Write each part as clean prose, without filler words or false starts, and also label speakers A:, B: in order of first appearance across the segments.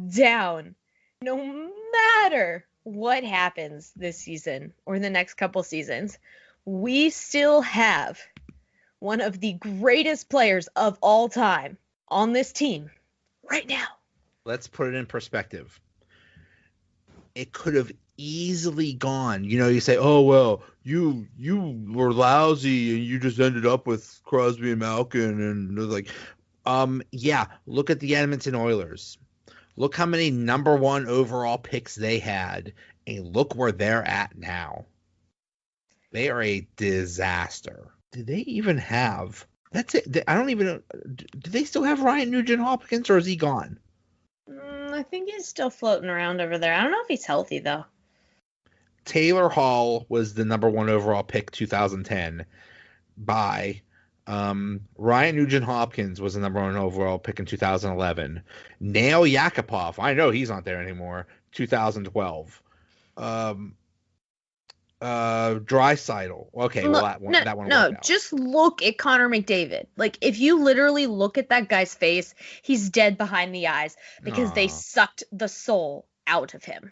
A: down, no matter what happens this season or the next couple seasons, we still have one of the greatest players of all time on this team right now.
B: Let's put it in perspective. It could have easily gone. You say, "Oh well, you were lousy and you just ended up with Crosby and Malkin," and they're like, yeah. Look at the Edmonton Oilers. Look how many number one overall picks they had, and look where they're at now. They are a disaster. Do they even have? That's it. I don't even know. Do they still have Ryan Nugent-Hopkins, or is he gone?
A: I think he's still floating around over there. I don't know if he's healthy, though.
B: Taylor Hall was the number one overall pick 2010 by Ryan Nugent-Hopkins was the number one overall pick in 2011. Nail Yakupov, I know he's not there anymore, 2012. Draisaitl. Okay, well that one
A: no,
B: worked out.
A: just look at Connor McDavid. Like, if you literally look at that guy's face, he's dead behind the eyes because they sucked the soul out of him.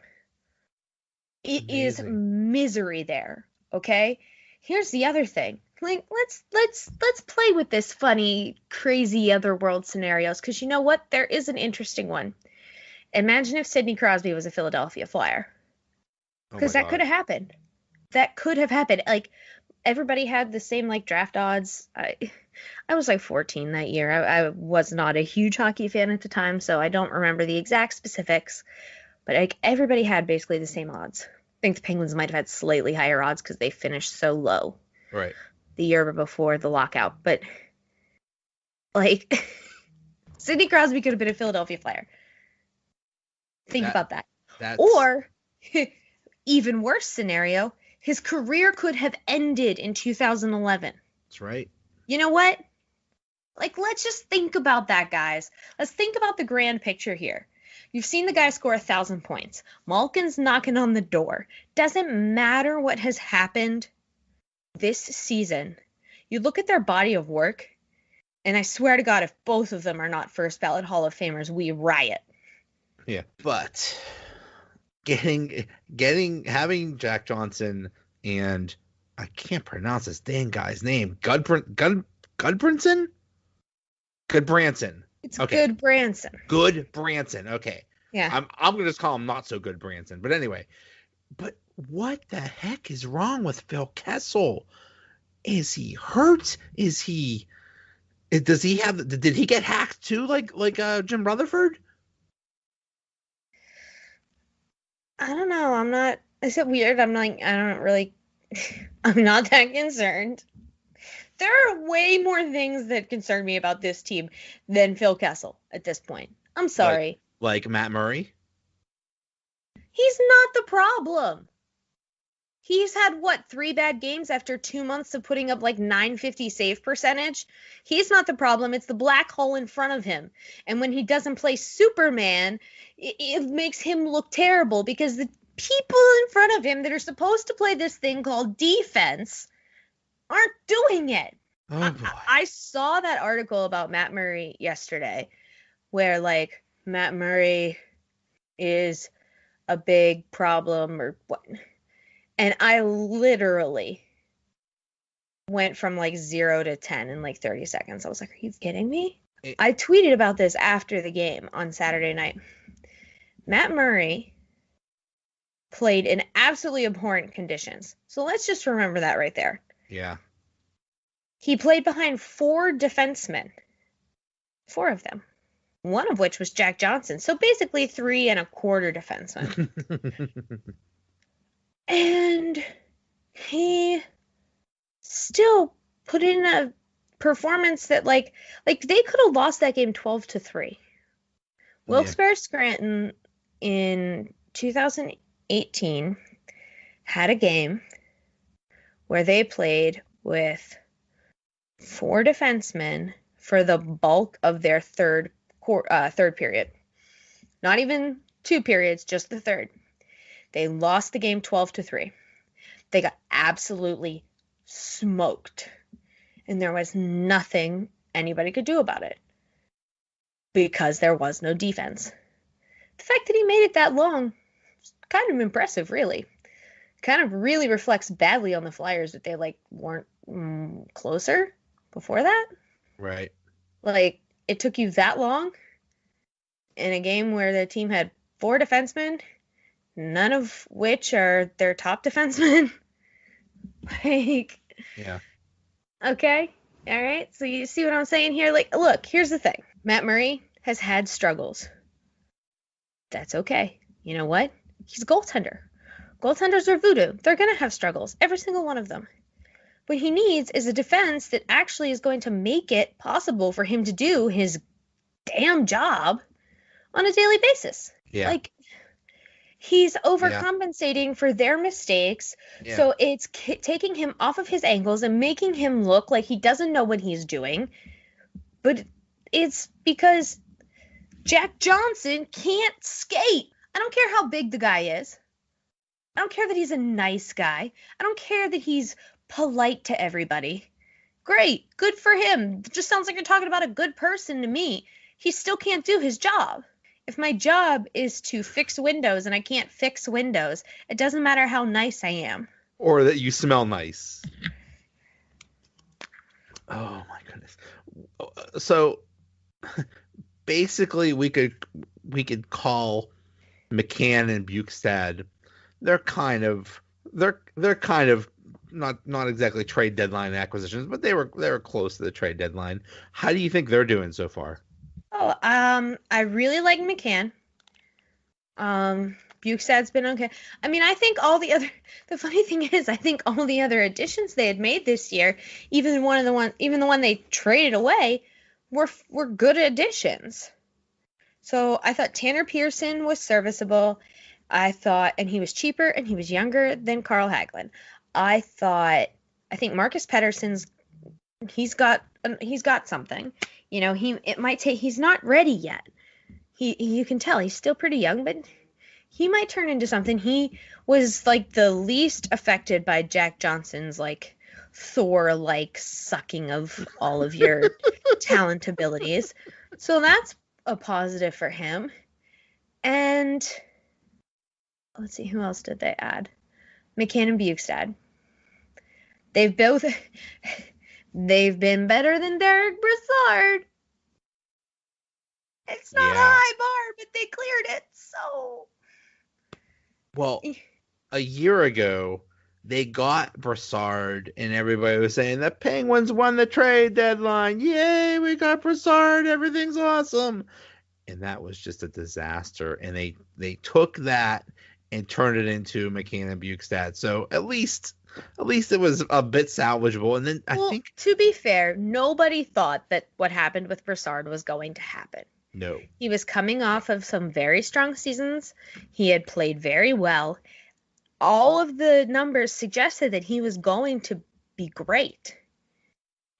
A: It is misery there, okay? Here's the other thing. Like, let's play with this funny, crazy otherworld scenarios, because you know what? There is an interesting one. Imagine if Sidney Crosby was a Philadelphia Flyer. Because that could have happened. That could have happened. Like, everybody had the same, like, draft odds. I was, like, 14 that year. I was not a huge hockey fan at the time, so I don't remember the exact specifics. But, like, everybody had basically the same odds. I think the Penguins might have had slightly higher odds because they finished so low.
B: Right.
A: The year before the lockout. But, like, Sidney Crosby could have been a Philadelphia Flyer. Think about that. Or, even worse scenario, his career could have ended in 2011.
B: That's right.
A: You know what? Like, let's just think about that, guys. Let's think about the grand picture here. You've seen the guy score 1,000 points. Malkin's knocking on the door. Doesn't matter what has happened this season. You look at their body of work, and I swear to God, if both of them are not first ballot Hall of Famers, we riot.
B: Yeah, but having Jack Johnson and I can't pronounce this dang guy's name. Gudbranson? Goodbranson.
A: It's okay.
B: Goodbranson. Okay.
A: Yeah.
B: I'm gonna just call him not so good Branson. But anyway, what the heck is wrong with Phil Kessel? Is he hurt? Did he get hacked too, like Jim Rutherford?
A: I don't know. Is it weird? I'm not that concerned. There are way more things that concern me about this team than Phil Kessel at this point. I'm sorry.
B: Like Matt Murray?
A: He's not the problem. He's had, 3 bad games after 2 months of putting up like 950 save percentage? He's not the problem. It's the black hole in front of him. And when he doesn't play Superman, it makes him look terrible because the people in front of him that are supposed to play this thing called defense aren't doing it.
B: Oh, boy.
A: I saw that article about Matt Murray yesterday where, like, Matt Murray is a big problem or what. And I literally went from like 0 to 10 in like 30 seconds. I was like, are you kidding me? I tweeted about this after the game on Saturday night. Matt Murray played in absolutely abhorrent conditions. So let's just remember that right there.
B: Yeah.
A: He played behind 4 defensemen. 4 of them. One of which was Jack Johnson. So basically 3 1/4 defensemen. And he still put in a performance that like they could have lost that game 12-3. Wilkes-Barre Scranton in 2018 had a game where they played with 4 defensemen for the bulk of their third period. Not even 2 periods, just the third. They lost the game 12-3. They got absolutely smoked. And there was nothing anybody could do about it. Because there was no defense. the fact that he made it that long, is kind of impressive, really. Kind of really reflects badly on the Flyers that they like weren't closer before that.
B: Right.
A: Like, it took you that long in a game where the team had 4 defensemen, none of which are their top defensemen. Like,
B: Yeah.
A: okay, all right. So you see what I'm saying here? Like, look, here's the thing. Matt Murray has had struggles. That's okay. You know what? He's a goaltender. Goaltenders are voodoo. They're going to have struggles, every single one of them. What he needs is a defense that actually is going to make it possible for him to do his damn job on a daily basis.
B: Yeah.
A: Like, he's overcompensating for their mistakes, so it's taking him off of his angles and making him look like he doesn't know what he's doing. But it's because Jack Johnson can't skate. I don't care how big the guy is. I don't care that he's a nice guy. I don't care that he's polite to everybody. Great, good for him. It just sounds like you're talking about a good person to me. He still can't do his job. If my job is to fix windows and I can't fix windows, it doesn't matter how nice I am.
B: Or that you smell nice. Oh my goodness. So basically we could call McCann and Bukestad, they're kind of not exactly trade deadline acquisitions, but they were close to the trade deadline. How do you think they're doing so far?
A: Oh, I really like McCann. Bukestad's been okay. I mean, I think the funny thing is, I think all the other additions they had made this year, even the one they traded away, were good additions. So I thought Tanner Pearson was serviceable. And he was cheaper and he was younger than Carl Hagelin. I think Marcus Pettersson's, he's got something. You know, he's not ready yet. You can tell he's still pretty young, but he might turn into something. He was like the least affected by Jack Johnson's like Thor-like sucking of all of your talent abilities. So that's a positive for him. And let's see, who else did they add? McCann and Bukestad. They've been better than Derek Brassard. It's not a high bar, but they cleared it, so.
B: Well, a year ago, they got Brassard, and everybody was saying, the Penguins won the trade deadline. Yay, we got Brassard. Everything's awesome. And that was just a disaster. And they took that and turned it into McCann and Bukestad. So at least it was a bit salvageable. And then I think,
A: to be fair, nobody thought that what happened with Brassard was going to happen.
B: No.
A: He was coming off of some very strong seasons. He had played very well. All of the numbers suggested that he was going to be great.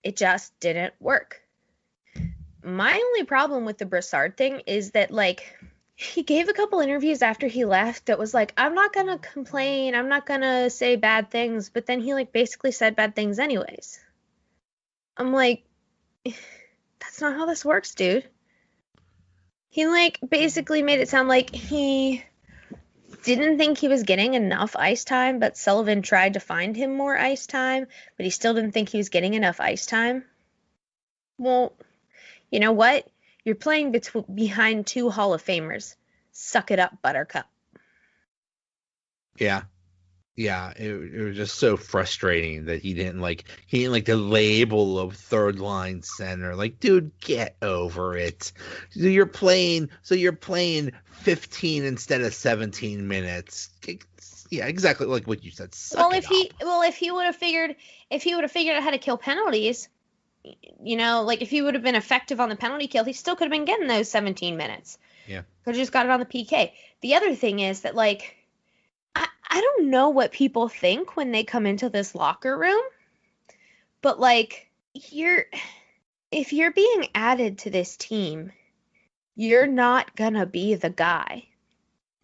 A: It just didn't work. My only problem with the Brassard thing is that, like, he gave a couple interviews after he left that was like, I'm not going to complain. I'm not going to say bad things. But then he, like, basically said bad things anyways. I'm like, that's not how this works, dude. He, like, basically made it sound like he didn't think he was getting enough ice time, but Sullivan tried to find him more ice time, but he still didn't think he was getting enough ice time. Well, you know what? You're playing behind 2 Hall of Famers. Suck it up, Buttercup.
B: Yeah. Yeah, it was just so frustrating that he didn't like the label of third line center. Like, dude, get over it. So you're playing 15 instead of 17 minutes. Yeah, exactly like what you said.
A: If he would have figured out how to kill penalties, you know, like if he would have been effective on the penalty kill, he still could have been getting those 17 minutes.
B: Yeah.
A: Could have just got it on the PK. The other thing is that, like, I don't know what people think when they come into this locker room, but, like, if you're being added to this team, you're not gonna be the guy.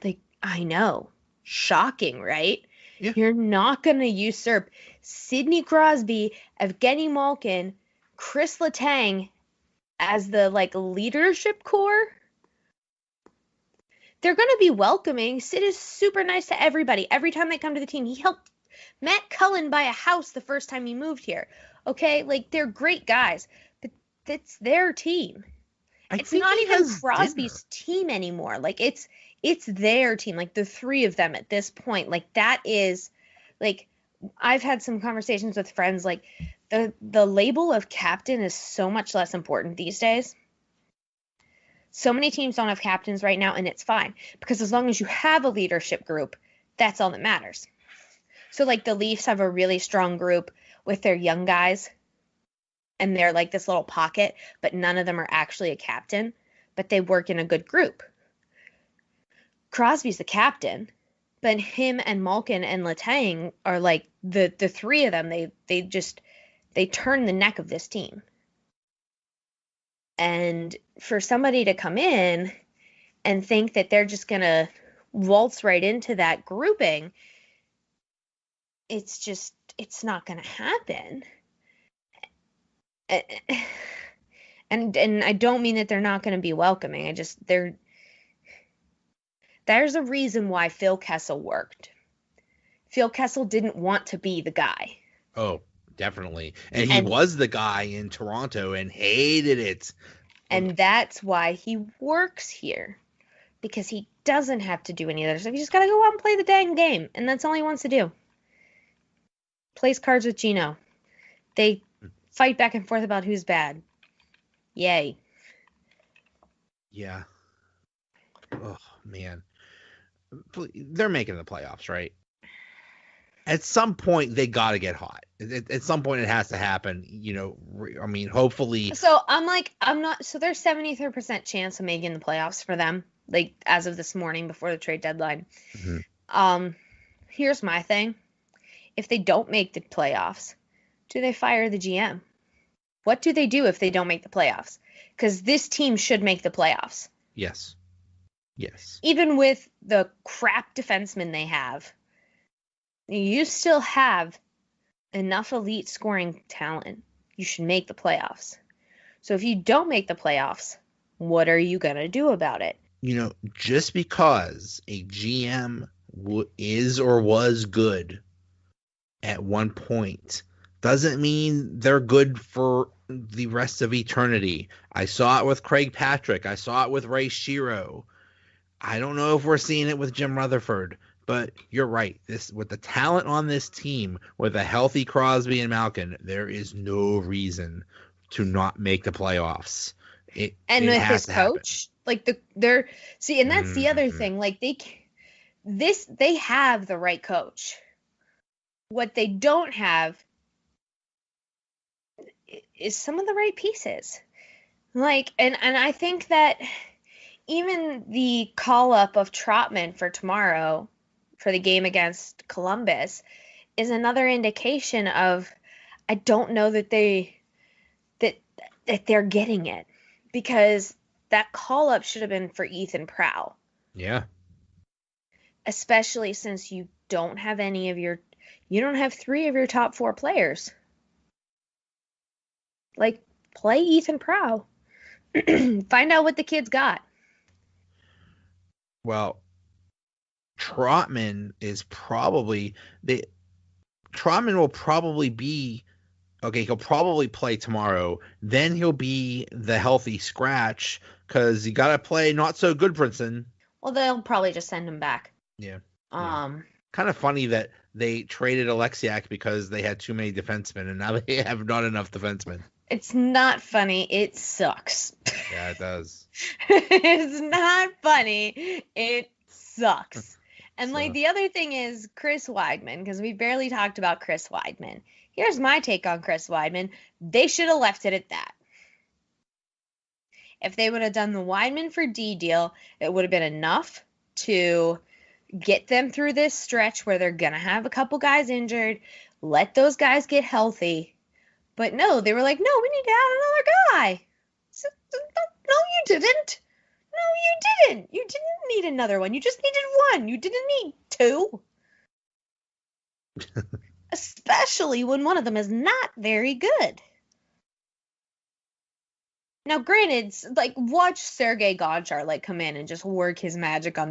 A: Like, I know. Shocking, right?
B: Yeah.
A: You're not gonna usurp Sidney Crosby, Evgeny Malkin, Chris Letang as the, like, leadership core. they're going to be welcoming. Sid is super nice to everybody. Every time they come to the team, he helped Matt Cullen buy a house the first time he moved here. Okay, like they're great guys, but that's their team. It's
B: think
A: not
B: he
A: even
B: has
A: Crosby's team anymore. Like it's their team. Like the three of them at this point. Like that is like I've had some conversations with friends like the label of captain is so much less important these days. So many teams don't have captains right now, and it's fine because as long as you have a leadership group, that's all that matters. So like the Leafs have a really strong group with their young guys, and they're like this little pocket, but none of them are actually a captain, but they work in a good group. Crosby's the captain, but him and Malkin and Letang are like the three of them. They turn the neck of this team. And for somebody to come in and think that they're just going to waltz right into that grouping, it's not going to happen. And I don't mean that they're not going to be welcoming. There's a reason why Phil Kessel worked. Phil Kessel didn't want to be the guy.
B: Oh, definitely. And he was the guy in Toronto and hated it.
A: And that's why he works here. Because he doesn't have to do any other stuff. He just got to go out and play the dang game. And that's all he wants to do. Plays cards with Gino. They fight back and forth about who's bad. Yay.
B: Yeah. Oh, man. They're making the playoffs, right? At some point, they got to get hot. At some point, it has to happen. You know, I mean, hopefully.
A: So so there's 73% chance of making the playoffs for them, like as of this morning before the trade deadline. Mm-hmm. Here's my thing. If they don't make the playoffs, do they fire the GM? What do they do if they don't make the playoffs? Because this team should make the playoffs.
B: Yes. Yes.
A: Even with the crap defensemen they have, you still have enough elite scoring talent. You should make the playoffs. So if you don't make the playoffs, what are you going to do about it?
B: You know, just because a GM is or was good at one point doesn't mean they're good for the rest of eternity. I saw it with Craig Patrick. I saw it with Ray Shero. I don't know if we're seeing it with Jim Rutherford, but you're right. With the talent on this team, with a healthy Crosby and Malkin, there is no reason to not make the playoffs. With his
A: coach, like and that's the other thing. Like they have the right coach. What they don't have is some of the right pieces. Like, and I think that even the call up of Trotman for tomorrow for the game against Columbus is another indication of I don't know that they're getting it, because that call up should have been for Ethan Prow.
B: Yeah.
A: Especially since you don't have you don't have 3 of your top 4 players. Like, play Ethan Prow. Find out what the kid's got.
B: Well, Trotman will probably be okay. He'll probably play tomorrow. Then he'll be the healthy scratch because you got to play not so good Princeton.
A: Well, they'll probably just send him back.
B: Yeah. Kind of funny that they traded Alexiak because they had too many defensemen, and now they have not enough defensemen.
A: It's not funny. It sucks.
B: Yeah, it does.
A: It's not funny. It sucks. And like the other thing is Chris Weidman, because we barely talked about Chris Weidman. Here's my take on Chris Weidman. They should have left it at that. If they would have done the Weidman for D deal, it would have been enough to get them through this stretch where they're going to have a couple guys injured, let those guys get healthy. But no, they were like, no, we need to add another guy. So, no, you didn't. No, you didn't. You didn't need another one. You just needed one. You didn't need 2. Especially when one of them is not very good. Now, granted, like, watch Sergei Gonchar, like, come in and just work his magic on